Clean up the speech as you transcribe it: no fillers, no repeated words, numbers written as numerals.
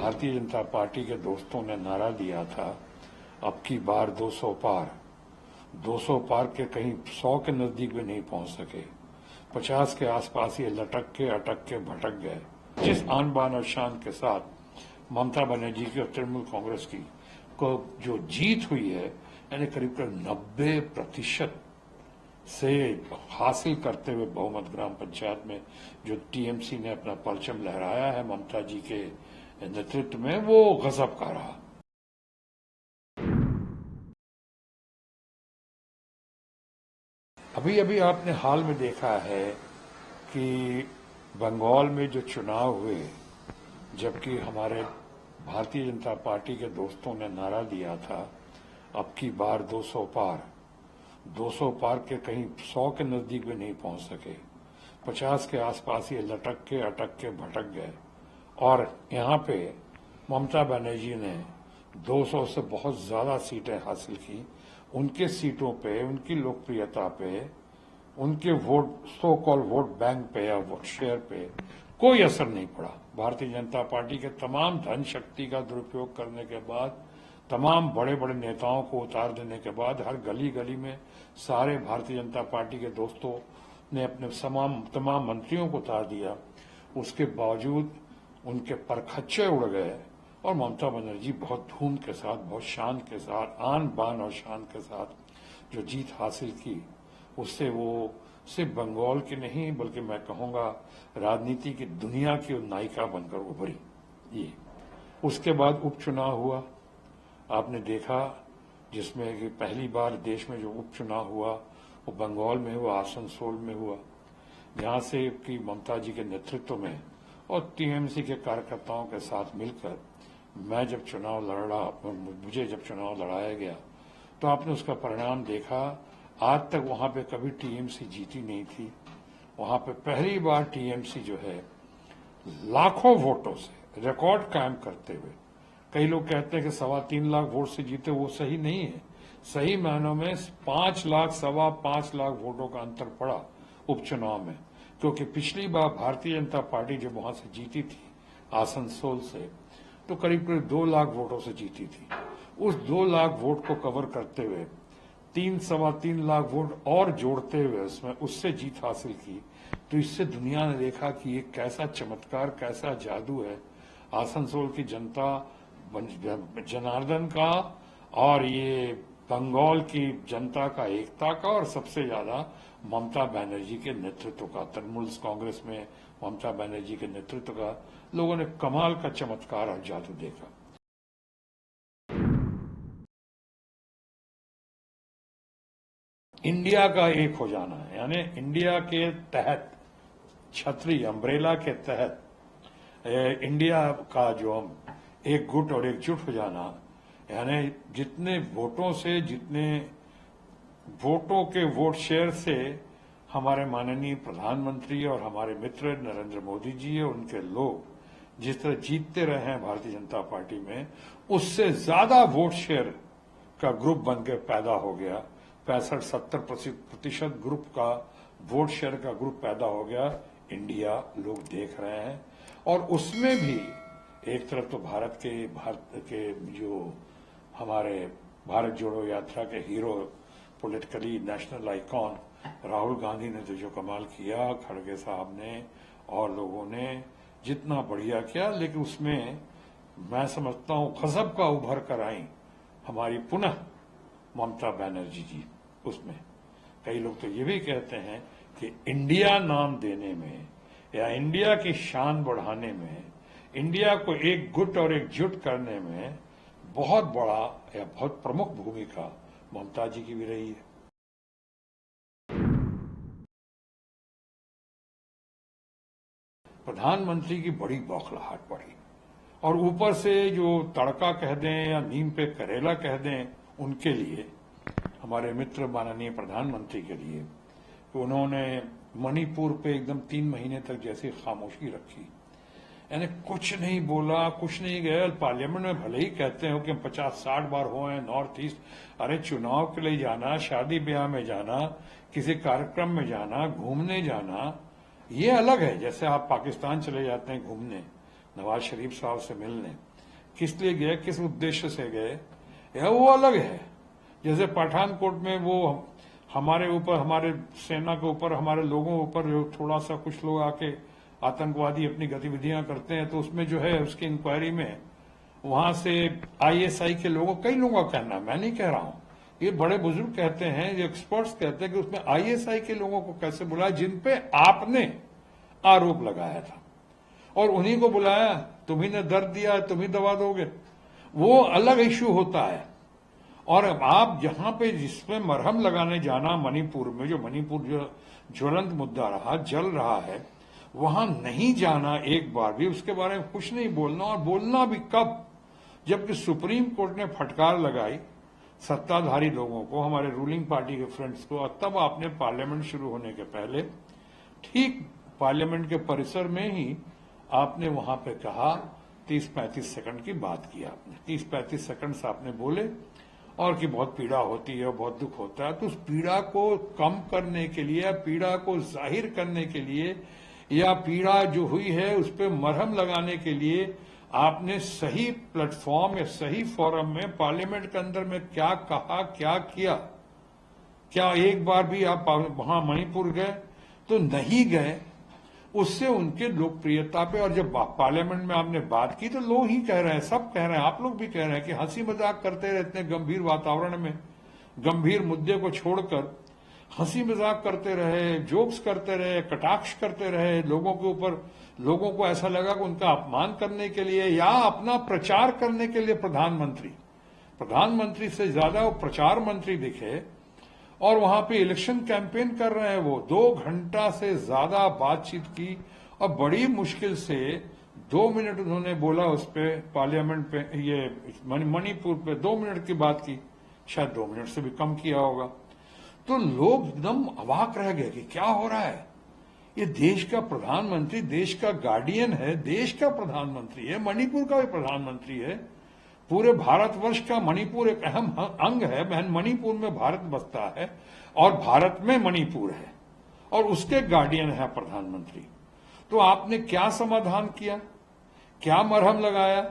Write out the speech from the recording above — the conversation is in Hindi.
भारतीय जनता पार्टी के दोस्तों ने नारा दिया था, अब की बार 200 पार। 200 पार के कहीं 100 के नजदीक भी नहीं पहुंच सके। 50 के आसपास ये लटक के अटक के भटक गए। जिस आन बान और शान के साथ ममता बनर्जी की और तृणमूल कांग्रेस की को जो जीत हुई है, यानी करीब 90% से हासिल करते हुए बहुमत ग्राम पंचायत में जो टीएमसी ने अपना परचम लहराया है ममता जी के नेतृत्व में, वो गजब का रहा। अभी अभी आपने हाल में देखा है कि बंगाल में जो चुनाव हुए, जबकि हमारे भारतीय जनता पार्टी के दोस्तों ने नारा दिया था, अब की बार 200 पार। 200 पार के कहीं 100 के नजदीक भी नहीं पहुंच सके। 50 के आसपास ये लटक के अटक के भटक गए। और यहां पे ममता बनर्जी ने 200 से बहुत ज्यादा सीटें हासिल की। उनके सीटों पे, उनकी लोकप्रियता पे, उनके वोट सो कॉल वोट बैंक पे या वोट शेयर पे कोई असर नहीं पड़ा। भारतीय जनता पार्टी के तमाम धन शक्ति का दुरुपयोग करने के बाद, तमाम बड़े बड़े नेताओं को उतार देने के बाद, हर गली गली में सारे भारतीय जनता पार्टी के दोस्तों ने अपने तमाम मंत्रियों को उतार दिया। उसके बावजूद उनके परखच्चे उड़ गए और ममता बनर्जी बहुत धूम के साथ, बहुत शान के साथ, आन बान और शान के साथ जो जीत हासिल की, उससे वो सिर्फ बंगाल की नहीं बल्कि मैं कहूंगा राजनीति की दुनिया की नायिका बनकर उभरी। ये उसके बाद उपचुनाव हुआ, आपने देखा, जिसमें कि पहली बार देश में जो उपचुनाव हुआ वो बंगाल में हुआ, आसनसोल में हुआ, जहां से कि ममता जी के नेतृत्व में और टीएमसी के कार्यकर्ताओं के साथ मिलकर मुझे जब चुनाव लड़ाया गया तो आपने उसका परिणाम देखा। आज तक वहां पे कभी टीएमसी जीती नहीं थी। वहां पे पहली बार टीएमसी जो है लाखों वोटों से रिकॉर्ड कायम करते हुए, कई लोग कहते हैं कि 3.25 लाख वोट से जीते, वो सही नहीं है। सही मायनों में 5 लाख, 5.25 लाख वोटों का अंतर पड़ा उपचुनाव में, क्योंकि पिछली बार भारतीय जनता पार्टी जब वहां से जीती थी आसनसोल से, तो करीब 2 लाख वोटों से जीती थी। उस 2 लाख वोट को कवर करते हुए 3-3.25 लाख वोट और जोड़ते हुए उसमें उससे जीत हासिल की। तो इससे दुनिया ने देखा कि ये कैसा चमत्कार, कैसा जादू है आसनसोल की जनता, जनार्दन का और ये बंगाल की जनता का, एकता का, और सबसे ज्यादा ममता बनर्जी के नेतृत्व का, तृणमूल कांग्रेस में ममता बनर्जी के नेतृत्व का, लोगों ने कमाल का चमत्कार और जादू देखा। इंडिया का एक हो जाना है, यानी इंडिया के तहत, छतरी अम्ब्रेला के तहत इंडिया का जो एक गुट और एकजुट हो जाना, यानी जितने वोटों से, जितने वोटों के वोट शेयर से हमारे माननीय प्रधानमंत्री और हमारे मित्र नरेंद्र मोदी जी और उनके लोग जिस तरह जीतते रहे हैं भारतीय जनता पार्टी में, उससे ज्यादा वोट शेयर का ग्रुप बनकर पैदा हो गया। 65-70% ग्रुप का वोट शेयर का ग्रुप पैदा हो गया। इंडिया लोग देख रहे हैं और उसमें भी एक तरफ तो भारत के जो हमारे भारत जोड़ो यात्रा के hero, politically national icon Rahul Gandhi ने तो जो कमाल किया, खड़गे साहब ने और लोगों ने जितना बढ़िया किया, लेकिन उसमें मैं समझता हूं गजब का उभर कर आई हमारी पुनः ममता बनर्जी जी। उसमें कई लोग तो ये भी कहते हैं कि इंडिया नाम देने में या इंडिया की शान बढ़ाने में, इंडिया को एक गुट और एकजुट करने में बहुत बड़ा या बहुत प्रमुख भूमिका ममता जी की भी रही है। प्रधानमंत्री की बड़ी बौखलाहट पड़ी और ऊपर से जो तड़का कह दें या नीम पे करेला कह दें उनके लिए, हमारे मित्र माननीय प्रधानमंत्री के लिए, तो उन्होंने मणिपुर पे एकदम 3 महीने तक जैसे खामोशी रखी, यानी कुछ नहीं बोला, कुछ नहीं गया। पार्लियामेंट में भले ही कहते हो कि हम 50-60 बार हो हैं नॉर्थ ईस्ट, अरे चुनाव के लिए जाना, शादी ब्याह में जाना, किसी कार्यक्रम में जाना, घूमने जाना, ये अलग है। जैसे आप पाकिस्तान चले जाते हैं घूमने, नवाज शरीफ साहब से मिलने, किस लिए गए, किस उद्देश्य से गए, यह वो अलग है। जैसे पठानकोट में वो हमारे ऊपर, हमारे सेना के ऊपर, हमारे लोगों के ऊपर जो थोड़ा सा कुछ लोग आके आतंकवादी अपनी गतिविधियां करते हैं, तो उसमें जो है उसकी इंक्वायरी में वहां से आईएसआई के लोगों, कई लोगों का कहना, मैं नहीं कह रहा हूं, ये बड़े बुजुर्ग कहते हैं, ये एक्सपर्ट्स कहते हैं कि उसमें आईएसआई के लोगों को कैसे बुलाया जिन पे आपने आरोप लगाया था, और उन्हीं को बुलाया, तुम्ही ने दर्द दिया, तुम्ही दवा दोगे, वो अलग इश्यू होता है। और आप जहां पे जिसमें मरहम लगाने जाना, मणिपुर में, जो मणिपुर जो ज्वलंत मुद्दा रहा, जल रहा है, वहां नहीं जाना एक बार भी, उसके बारे में कुछ नहीं बोलना, और बोलना भी कब, जबकि सुप्रीम कोर्ट ने फटकार लगाई सत्ताधारी लोगों को, हमारे रूलिंग पार्टी के फ्रेंड्स को, और तब आपने पार्लियामेंट शुरू होने के पहले, ठीक पार्लियामेंट के परिसर में ही आपने वहां पे कहा, 30-35 सेकंड की बात की आपने, 30-35 सेकंड से आपने बोले, और कि बहुत पीड़ा होती है, बहुत दुख होता है। तो उस पीड़ा को कम करने के लिए, पीड़ा को जाहिर करने के लिए, या पीड़ा जो हुई है उस पर मरहम लगाने के लिए आपने सही प्लेटफॉर्म या सही फोरम में, पार्लियामेंट के अंदर में क्या कहा, क्या किया? क्या एक बार भी आप वहां मणिपुर गए? तो नहीं गए। उससे उनके लोकप्रियता पे, और जब पार्लियामेंट में आपने बात की तो लोग ही कह रहे हैं, सब कह रहे हैं, आप लोग भी कह रहे हैं कि हंसी मजाक करते रहे, इतने गंभीर वातावरण में, गंभीर मुद्दे को छोड़कर हंसी मजाक करते रहे, जोक्स करते रहे, कटाक्ष करते रहे लोगों के ऊपर। लोगों को ऐसा लगा कि उनका अपमान करने के लिए या अपना प्रचार करने के लिए प्रधानमंत्री से ज्यादा वो प्रचार मंत्री दिखे, और वहां पे इलेक्शन कैंपेन कर रहे हैं। वो 2 घंटा से ज्यादा बातचीत की, और बड़ी मुश्किल से 2 मिनट उन्होंने बोला उस पे, पार्लियामेंट पे, ये मणिपुर पे 2 मिनट की बात की, शायद 2 मिनट से भी कम किया होगा। तो लोग एकदम अवाक रह गए कि क्या हो रहा है। ये देश का प्रधानमंत्री, देश का गार्डियन है, देश का प्रधानमंत्री है, मणिपुर का भी प्रधानमंत्री है, पूरे भारतवर्ष का मणिपुर एक अहम अंग है। बहन, मणिपुर में भारत बसता है, और भारत में मणिपुर है, और उसके गार्डियन है प्रधानमंत्री। तो आपने क्या समाधान किया, क्या मरहम लगाया?